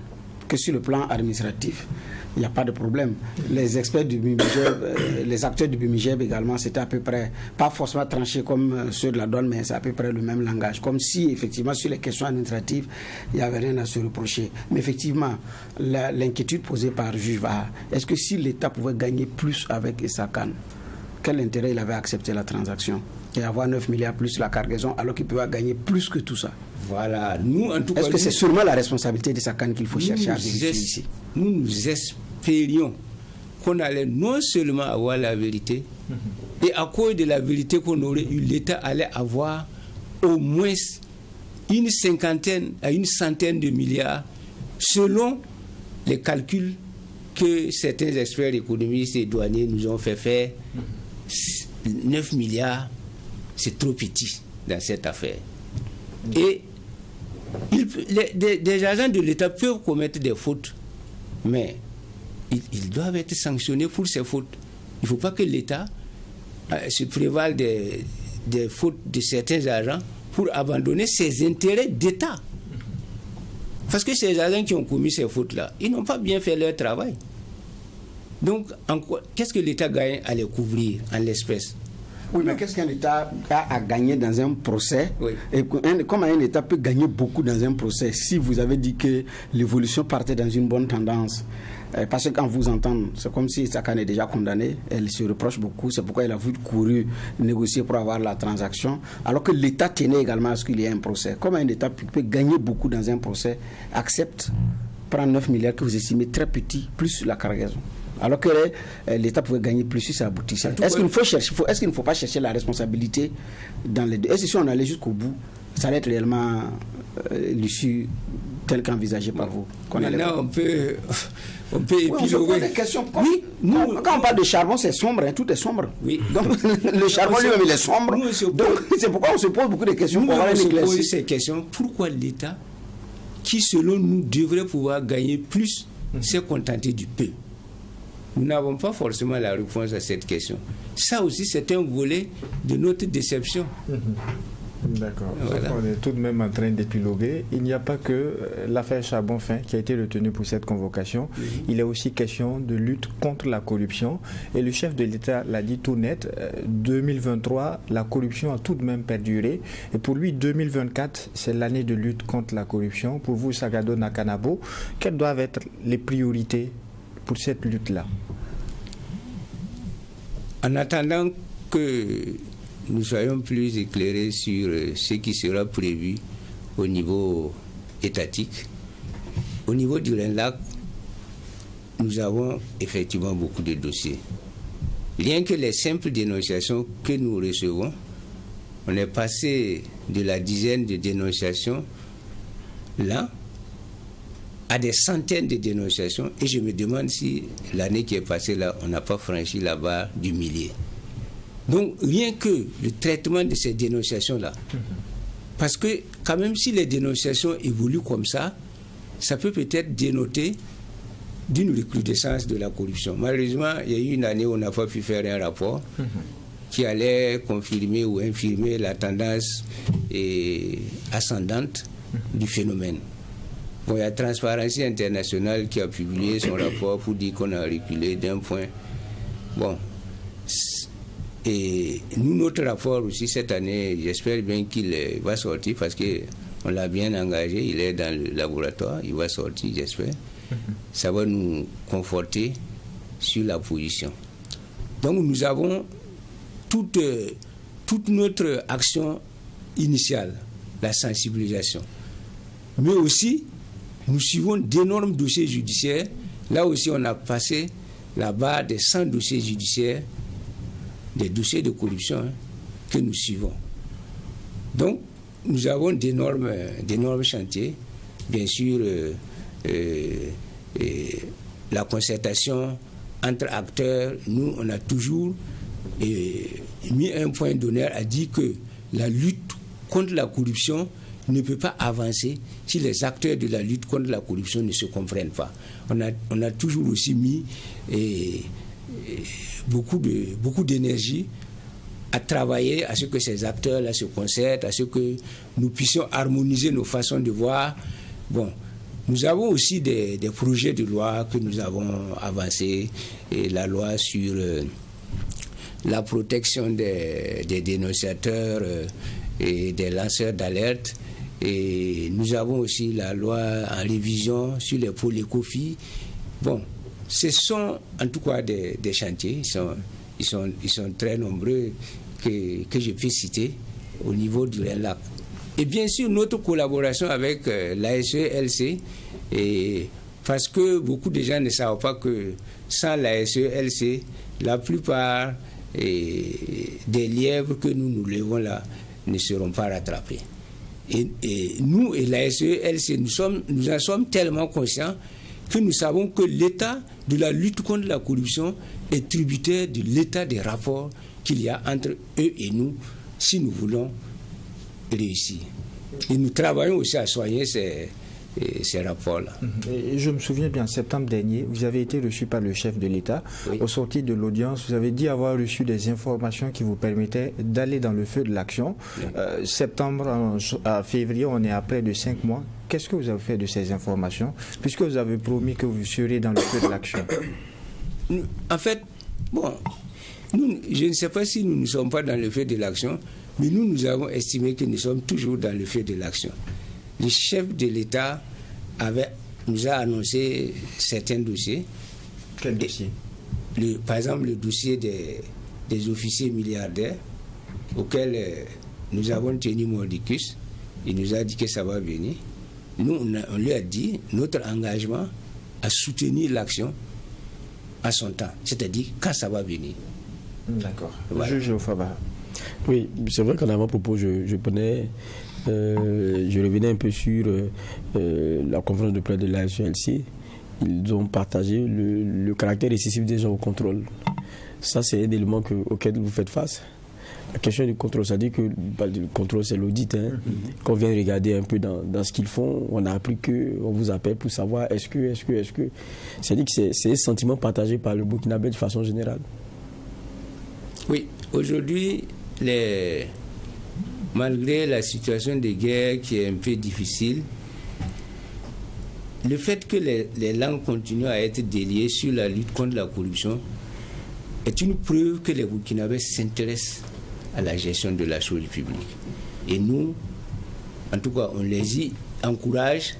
Que sur le plan administratif, il n'y a pas de problème. Les experts du BIMIGEB, les acteurs du BIMIGEB également, c'était à peu près, pas forcément tranché comme ceux de la douane, mais c'est à peu près le même langage. Comme si, effectivement, sur les questions administratives, il n'y avait rien à se reprocher. Mais effectivement, l'inquiétude posée par juge Vaha, est-ce que si l'État pouvait gagner plus avec SACAN, quel intérêt il avait à accepter la transaction et avoir 9 milliards plus la cargaison alors qu'il pouvait gagner plus que tout ça? Voilà. Nous, en tout cas, est-ce que c'est sûrement la responsabilité de SACAN qu'il faut chercher à vérifier ici? Nous espérions qu'on allait non seulement avoir la vérité, et à cause de la vérité qu'on aurait eu, l'État allait avoir au moins une cinquantaine à une centaine de milliards selon les calculs que certains experts économistes et douaniers nous ont fait faire. 9 milliards, c'est trop petit dans cette affaire. Et des agents de l'État peuvent commettre des fautes, mais ils doivent être sanctionnés pour ces fautes. Il ne faut pas que l'État se prévale des fautes de certains agents pour abandonner ses intérêts d'État. Parce que ces agents qui ont commis ces fautes-là, ils n'ont pas bien fait leur travail. Donc, qu'est-ce que l'État gagne à les couvrir en l'espèce? Oui, mais qu'est-ce qu'un État a à gagner dans un procès? Oui. Et comment un État peut gagner beaucoup dans un procès si vous avez dit que l'évolution partait dans une bonne tendance? Parce que quand vous entendez, c'est comme si SACAN est déjà condamné, elle se reproche beaucoup, c'est pourquoi elle a voulu courir, négocier pour avoir la transaction, alors que l'État tenait également à ce qu'il y ait un procès. Comment un État peut gagner beaucoup dans un procès, accepte, prend 9 milliards que vous estimez très petit, plus la cargaison? Alors que l'État pouvait gagner plus si ça aboutissait. Est-ce qu'il ne faut pas chercher la responsabilité dans les deux? Est-ce que si on allait jusqu'au bout, ça allait être réellement l'issue tel qu'envisagé par vous? Maintenant, on peut Oui, on se pose des questions. Oui, quand on parle de charbon, c'est sombre, hein, tout est sombre. Oui. Donc le charbon lui-même, il est sombre. Donc c'est pourquoi on se pose beaucoup de questions. On se pose ces questions. Pourquoi l'État, qui selon nous devrait pouvoir gagner plus, s'est contenté du peu? Nous n'avons pas forcément la réponse à cette question. Ça aussi, c'est un volet de notre déception. D'accord. Voilà. On est tout de même en train d'épiloguer. Il n'y a pas que l'affaire Charbon-Fin qui a été retenue pour cette convocation. Il est aussi question de lutte contre la corruption. Et le chef de l'État l'a dit tout net. 2023, la corruption a tout de même perduré. Et pour lui, 2024, c'est l'année de lutte contre la corruption. Pour vous, Sagado Nakanabo, quelles doivent être les priorités pour cette lutte-là? En attendant que nous soyons plus éclairés sur ce qui sera prévu au niveau étatique, au niveau du RENLAC, nous avons effectivement beaucoup de dossiers. Rien que les simples dénonciations que nous recevons, on est passé de la dizaine de dénonciations là à des centaines de dénonciations, et je me demande si l'année qui est passée là, on n'a pas franchi la barre du millier. Donc rien que le traitement de ces dénonciations-là, parce que quand même si les dénonciations évoluent comme ça peut peut-être dénoter d'une recrudescence de la corruption. Malheureusement, il y a eu une année où on n'a pas pu faire un rapport qui allait confirmer ou infirmer la tendance ascendante du phénomène. Bon, il y a Transparency International qui a publié son rapport pour dire qu'on a reculé d'un point. Bon, et nous, notre rapport aussi cette année, j'espère bien qu'il va sortir parce qu'on l'a bien engagé, il est dans le laboratoire, il va sortir, j'espère. Ça va nous conforter sur la position. Donc nous avons toute notre action initiale, la sensibilisation. Mais aussi, nous suivons d'énormes dossiers judiciaires. Là aussi, on a passé la barre des 100 dossiers judiciaires, des dossiers de corruption que nous suivons. Donc, nous avons d'énormes chantiers. Bien sûr, la concertation entre acteurs, nous, on a toujours mis un point d'honneur à dire que la lutte contre la corruption ne peut pas avancer si les acteurs de la lutte contre la corruption ne se comprennent pas. On a toujours aussi mis beaucoup d'énergie à travailler à ce que ces acteurs-là se concertent, à ce que nous puissions harmoniser nos façons de voir. Bon, nous avons aussi des projets de loi que nous avons avancés, et la loi sur la protection des dénonciateurs et des lanceurs d'alerte. Et nous avons aussi la loi en révision sur les pôles éco-filles. Bon, ce sont en tout cas des chantiers, ils sont très nombreux que je peux citer au niveau du RENLAC. Et bien sûr, notre collaboration avec l'ASE-LC, parce que beaucoup de gens ne savent pas que sans l'ASE-LC, la plupart des lièvres que nous levons là ne seront pas rattrapés. Et nous et l'ASE-LC, nous en sommes tellement conscients que nous savons que l'état de la lutte contre la corruption est tributaire de l'état des rapports qu'il y a entre eux et nous si nous voulons réussir. Et nous travaillons aussi à soigner ces rapports-là. Et je me souviens bien, en septembre dernier, vous avez été reçu par le chef de l'État. Oui. Au sortir de l'audience, vous avez dit avoir reçu des informations qui vous permettaient d'aller dans le feu de l'action. Oui. Septembre à février, on est à près de 5 mois. Qu'est-ce que vous avez fait de ces informations, puisque vous avez promis que vous seriez dans le feu de l'action? En fait, bon, je ne sais pas si nous ne sommes pas dans le feu de l'action, mais nous avons estimé que nous sommes toujours dans le feu de l'action. Le chef de l'État nous a annoncé certains dossiers. Quel dossier? Par exemple, le dossier des officiers milliardaires auxquels nous avons tenu mordicus. Il nous a dit que ça va venir. Nous, on lui a dit notre engagement à soutenir l'action à son temps, c'est-à-dire quand ça va venir. D'accord. Voilà. Juge Ofava. Oui, c'est vrai qu'en avant-propos, je prenais je revenais un peu sur la conférence de presse de la SELC. Ils ont partagé le caractère excessif des gens au contrôle. Ça, c'est un élément auquel vous faites face. La question du contrôle, ça dit que le contrôle, c'est l'audit. Quand on vient regarder un peu dans ce qu'ils font, on a appris qu'on vous appelle pour savoir est-ce que. C'est-à-dire que c'est un sentiment partagé par le Burkinabé de façon générale. Oui, aujourd'hui, malgré la situation de guerre qui est un peu difficile, le fait que les langues continuent à être déliées sur la lutte contre la corruption est une preuve que les Burkinabés s'intéressent à la gestion de la chose publique. Et nous, en tout cas, on les y encourage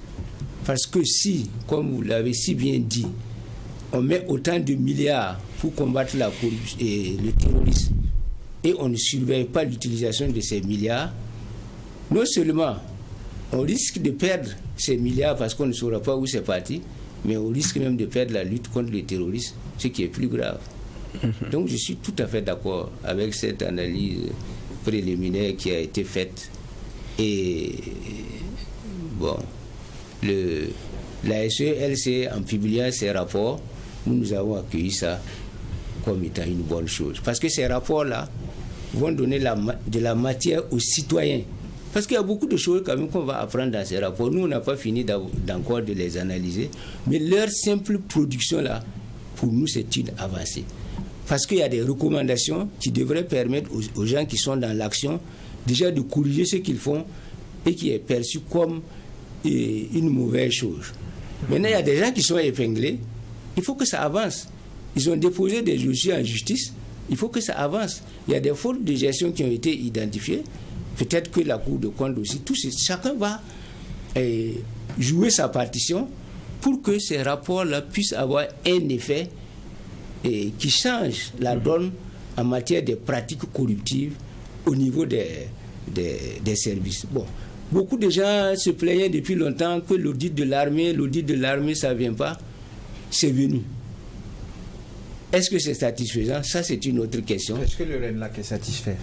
parce que si, comme vous l'avez si bien dit, on met autant de milliards pour combattre la corruption et le terrorisme et on ne surveille pas l'utilisation de ces milliards, non seulement on risque de perdre ces milliards parce qu'on ne saura pas où c'est parti, mais on risque même de perdre la lutte contre le terrorisme, ce qui est plus grave. Donc je suis tout à fait d'accord avec cette analyse préliminaire qui a été faite. Et bon, la SELC, en publiant ses rapports, nous avons accueilli ça comme étant une bonne chose. Parce que ces rapports-là vont donner de la matière aux citoyens. Parce qu'il y a beaucoup de choses quand même qu'on va apprendre dans ces rapports. Nous, on n'a pas fini d'encore de les analyser. Mais leur simple production-là, pour nous, c'est une avancée. Parce qu'il y a des recommandations qui devraient permettre aux gens qui sont dans l'action déjà de corriger ce qu'ils font et qui est perçu comme une mauvaise chose. Maintenant, il y a des gens qui sont épinglés. Il faut que ça avance. Ils ont déposé des dossiers en justice. Il faut que ça avance. Il y a des fautes de gestion qui ont été identifiées. Peut-être que la Cour de compte aussi. Chacun va jouer sa partition pour que ces rapports-là puissent avoir un effet qui change la donne en matière de pratiques corruptives au niveau des services. Bon, beaucoup de gens se plaignaient depuis longtemps que l'audit de l'armée, ça ne vient pas. C'est venu. Est-ce que c'est satisfaisant? Ça, c'est une autre question. Est-ce que le RENLAC est satisfait?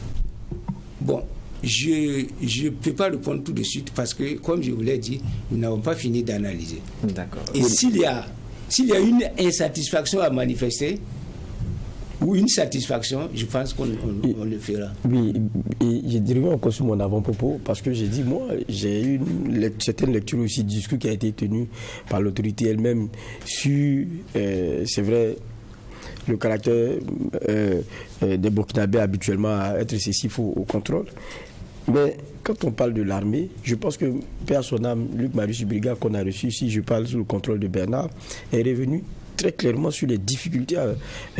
Bon, je ne peux pas répondre tout de suite parce que, comme je vous l'ai dit, nous n'avons pas fini d'analyser. D'accord. Et s'il y a une insatisfaction à manifester, ou une satisfaction, je pense qu'on le fera. Oui, et je dirais encore sur mon avant-propos, parce que j'ai dit, moi, j'ai eu une certaine lecture aussi du discours qui a été tenu par l'autorité elle-même sur, c'est vrai, le caractère des Burkinabés habituellement à être excessif au contrôle. Mais quand on parle de l'armée, je pense que Père son âme, Luc Marius Ibriga, qu'on a reçu ici, je parle sous le contrôle de Bernard, est revenu très clairement sur les difficultés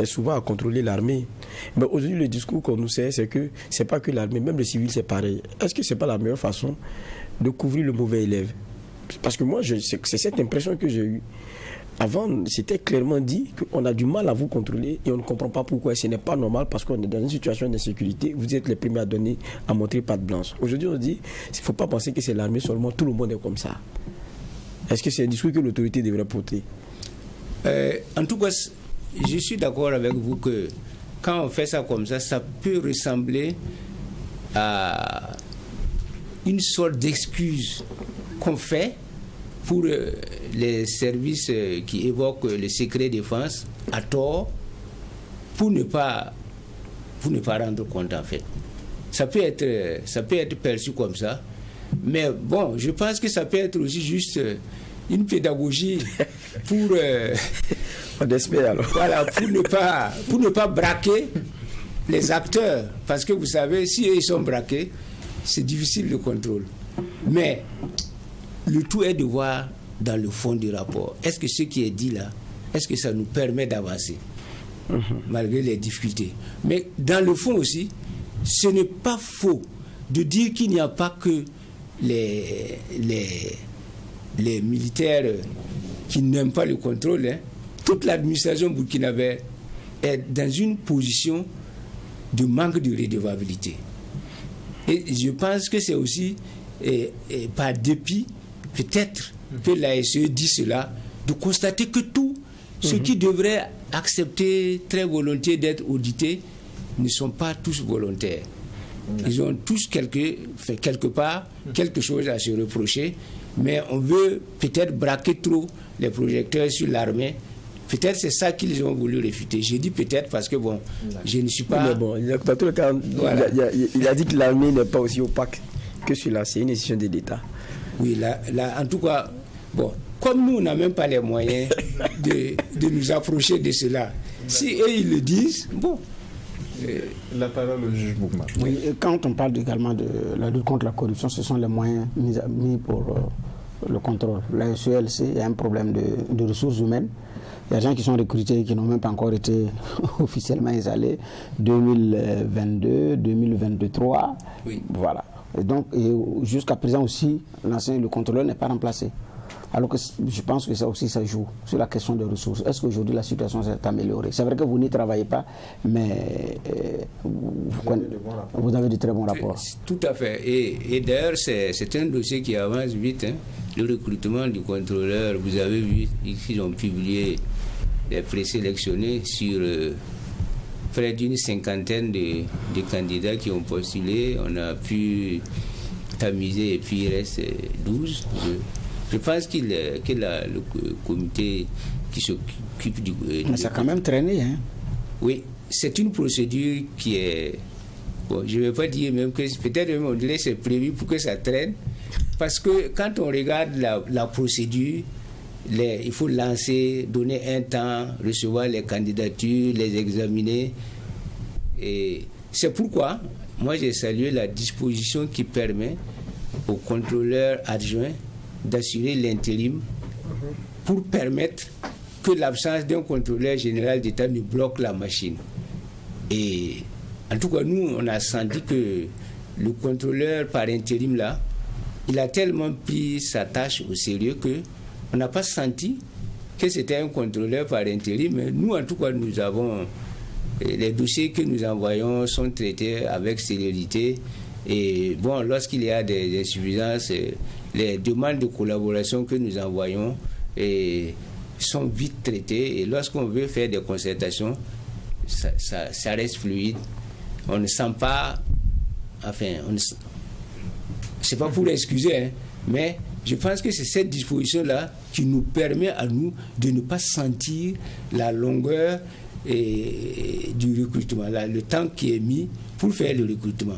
souvent à contrôler l'armée. Mais aujourd'hui, le discours qu'on nous sait, c'est que c'est pas que l'armée, même le civil, c'est pareil. Est-ce que c'est pas la meilleure façon de couvrir le mauvais élève? Parce que moi, c'est cette impression que j'ai eue. Avant, c'était clairement dit qu'on a du mal à vous contrôler et on ne comprend pas pourquoi. Ce n'est pas normal parce qu'on est dans une situation d'insécurité. Vous êtes les premiers à montrer patte blanche. Aujourd'hui, on dit il ne faut pas penser que c'est l'armée seulement, tout le monde est comme ça. Est-ce que c'est un discours que l'autorité devrait porter? En tout cas, je suis d'accord avec vous que quand on fait ça comme ça peut ressembler à une sorte d'excuse qu'on fait pour les services qui évoquent le secret défense à tort pour ne pas rendre compte en fait. Ça peut être perçu comme ça, mais bon, je pense que ça peut être aussi juste une pédagogie pour on espère alors. Voilà, pour ne pas braquer les acteurs, parce que vous savez, si ils sont braqués, c'est difficile de contrôle. Mais le tout est de voir dans le fond du rapport. Est-ce que ce qui est dit là, est-ce que ça nous permet d'avancer malgré les difficultés? Mais dans le fond aussi, ce n'est pas faux de dire qu'il n'y a pas que les militaires qui n'aiment pas le contrôle. Toute l'administration burkinabé est dans une position de manque de redevabilité. Et je pense que c'est aussi par dépit, peut-être, que la SE dit cela, de constater que tous ceux qui devraient accepter très volontiers d'être audités ne sont pas tous volontaires. Ils ont tous quelque part quelque chose à se reprocher, mais on veut peut-être braquer trop les projecteurs sur l'armée. Peut-être c'est ça qu'ils ont voulu réfuter. J'ai dit peut-être parce que bon, je ne suis pas... Mais bon, dans tous les cas, voilà. il a dit que l'armée n'est pas aussi opaque que cela. C'est une décision de l'État. Oui, là, en tout cas, bon, comme nous, on n'a même pas les moyens de nous approcher de cela. Si eux, ils le disent, bon... La parole au juge Boukma. Oui, et quand on parle également de la lutte contre la corruption, ce sont les moyens mis pour le contrôle. La SELC, il y a un problème de ressources humaines. Il y a des gens qui sont recrutés et qui n'ont même pas encore été officiellement installés. 2022, 2023, oui. Voilà. Et donc, jusqu'à présent aussi, le contrôleur n'est pas remplacé. Alors que je pense que ça aussi, ça joue sur la question des ressources. Est-ce qu'aujourd'hui la situation s'est améliorée? C'est vrai que vous n'y travaillez pas, mais vous avez de très bons rapports. Tout à fait. Et d'ailleurs, c'est un dossier qui avance vite. Hein. Le recrutement du contrôleur, vous avez vu, ils ont publié les présélectionnés sur près d'une cinquantaine de candidats qui ont postulé. On a pu tamiser et puis il reste 12. Je pense que le comité qui s'occupe du... Mais ça a quand même traîné, hein? Oui, c'est une procédure qui est... Bon, je ne vais pas dire même que... Peut-être même on dirait que c'est prévu pour que ça traîne. Parce que quand on regarde la procédure, il faut lancer, donner un temps, recevoir les candidatures, les examiner. Et c'est pourquoi, moi j'ai salué la disposition qui permet aux contrôleurs adjoints d'assurer l'intérim pour permettre que l'absence d'un contrôleur général d'État ne bloque la machine. Et en tout cas, nous, on a senti que le contrôleur par intérim là, il a tellement pris sa tâche au sérieux qu'on n'a pas senti que c'était un contrôleur par intérim. Mais nous, en tout cas, nous avons... Les dossiers que nous envoyons sont traités avec célérité. Et bon, lorsqu'il y a des insuffisances, les demandes de collaboration que nous envoyons sont vite traitées. Et lorsqu'on veut faire des concertations, ça reste fluide. On ne sent pas... Enfin, c'est pas pour excuser, hein, mais je pense que c'est cette disposition-là qui nous permet à nous de ne pas sentir la longueur du recrutement, le temps qui est mis pour faire le recrutement.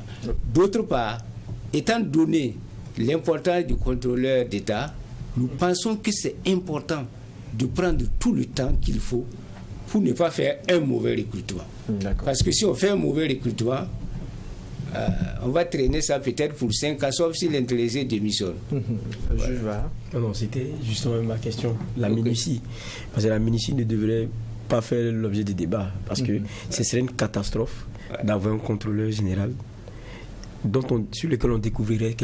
D'autre part, étant donné l'importance du contrôleur d'État, nous pensons que c'est important de prendre tout le temps qu'il faut pour ne pas faire un mauvais recrutement. Parce que si on fait un mauvais recrutement, on va traîner ça peut-être pour 5 ans, sauf si l'intéressé démissionne. Voilà. Non, c'était justement ma question. La minutie. Parce que la minutie ne devrait pas faire l'objet de débat. Parce que ce serait une catastrophe d'avoir un contrôleur général sur lequel on découvrirait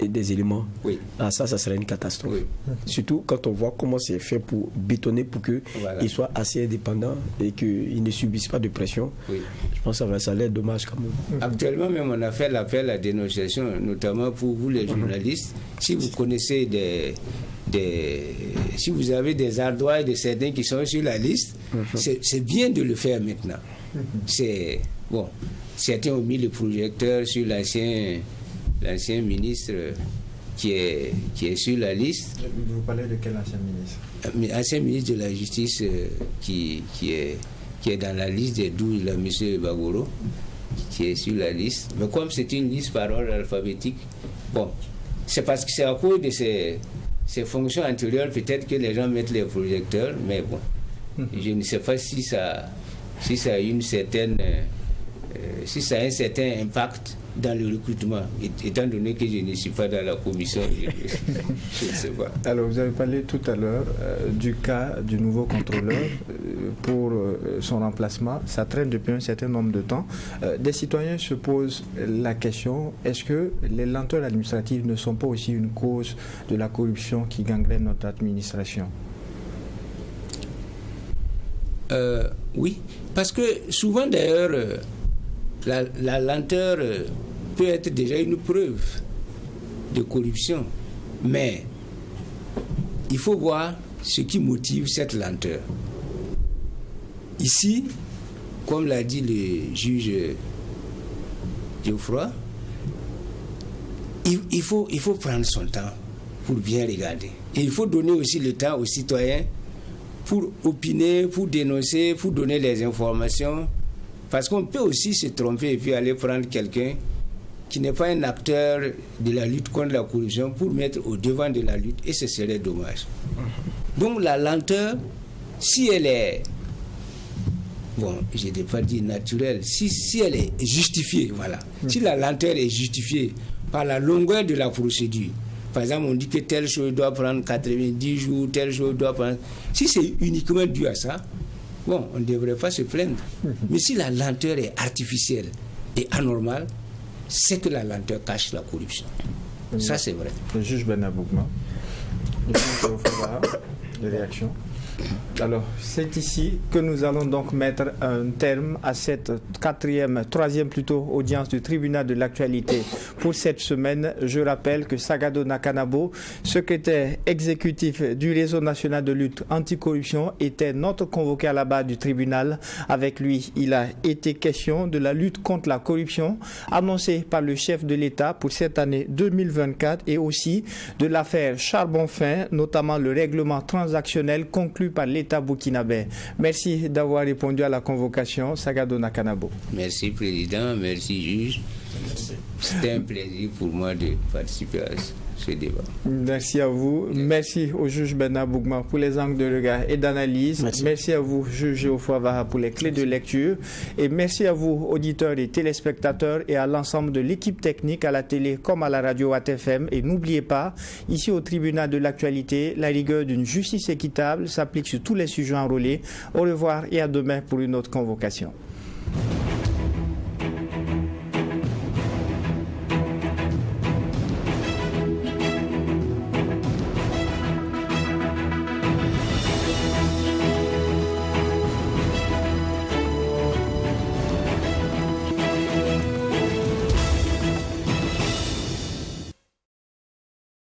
des éléments. Oui. Ah, ça serait une catastrophe. Oui. Surtout quand on voit comment c'est fait pour bétonner, pour qu'il soit assez indépendant et qu'il ne subisse pas de pression. Oui. Je pense que ça allait être dommage quand même. Actuellement, même on a fait l'appel à dénonciation, notamment pour vous les journalistes. Si vous connaissez si vous avez des ardoises de certains qui sont sur la liste, c'est bien de le faire maintenant. C'est bon. Certains ont mis le projecteur sur l'ancien ministre qui est sur la liste. Vous parlez de quel ancien ministre? Ancien ministre de la Justice qui est dans la liste des 12, là, M. Bagoro, qui est sur la liste. Mais comme c'est une liste par ordre alphabétique, bon, c'est parce que c'est à cause de ces fonctions antérieures peut-être que les gens mettent les projecteurs, mais bon, je ne sais pas si ça a une certaine... si ça a un certain impact dans le recrutement, étant donné que je ne suis pas dans la commission, je ne sais pas. Alors, vous avez parlé tout à l'heure du cas du nouveau contrôleur pour son remplacement. Ça traîne depuis un certain nombre de temps. Des citoyens se posent la question, est-ce que les lenteurs administratives ne sont pas aussi une cause de la corruption qui gangrène notre administration? Oui, parce que souvent d'ailleurs... La lenteur peut être déjà une preuve de corruption, mais il faut voir ce qui motive cette lenteur. Ici, comme l'a dit le juge Geoffroy, il faut prendre son temps pour bien regarder. Et il faut donner aussi le temps aux citoyens pour opiner, pour dénoncer, pour donner les informations. Parce qu'on peut aussi se tromper et puis aller prendre quelqu'un qui n'est pas un acteur de la lutte contre la corruption pour mettre au devant de la lutte, et ce serait dommage. Donc la lenteur, si elle est, bon, je n'ai pas dit naturelle, si elle est justifiée, voilà. Si la lenteur est justifiée par la longueur de la procédure, par exemple, on dit que telle chose doit prendre 90 jours, telle chose doit prendre... Si c'est uniquement dû à ça, bon, on ne devrait pas se plaindre. Mais si la lenteur est artificielle et anormale, c'est que la lenteur cache la corruption. Ça, c'est vrai. Le juge Ben Abougma, de réaction. Alors, c'est ici que nous allons donc mettre un terme à cette troisième audience du tribunal de l'actualité pour cette semaine. Je rappelle que Sagado Nakanabo, secrétaire exécutif du réseau national de lutte anticorruption, était notre convoqué à la barre du tribunal. Avec lui, il a été question de la lutte contre la corruption annoncée par le chef de l'État pour cette année 2024 et aussi de l'affaire Charbon Fin, notamment le règlement transactionnel conclu par l'État burkinabé. Merci d'avoir répondu à la convocation, Sagado Nakanabo. Merci Président, merci Juge. C'était un plaisir pour moi de participer à ce débat. Merci à vous. Merci au juge Ben Abougma pour les angles de regard et d'analyse. Merci à vous, juge Geoffroy Vaha, pour les clés de lecture. Et merci à vous, auditeurs et téléspectateurs, et à l'ensemble de l'équipe technique à la télé comme à la radio Watt FM. Et n'oubliez pas, ici au tribunal de l'actualité, la rigueur d'une justice équitable s'applique sur tous les sujets enrôlés. Au revoir et à demain pour une autre convocation.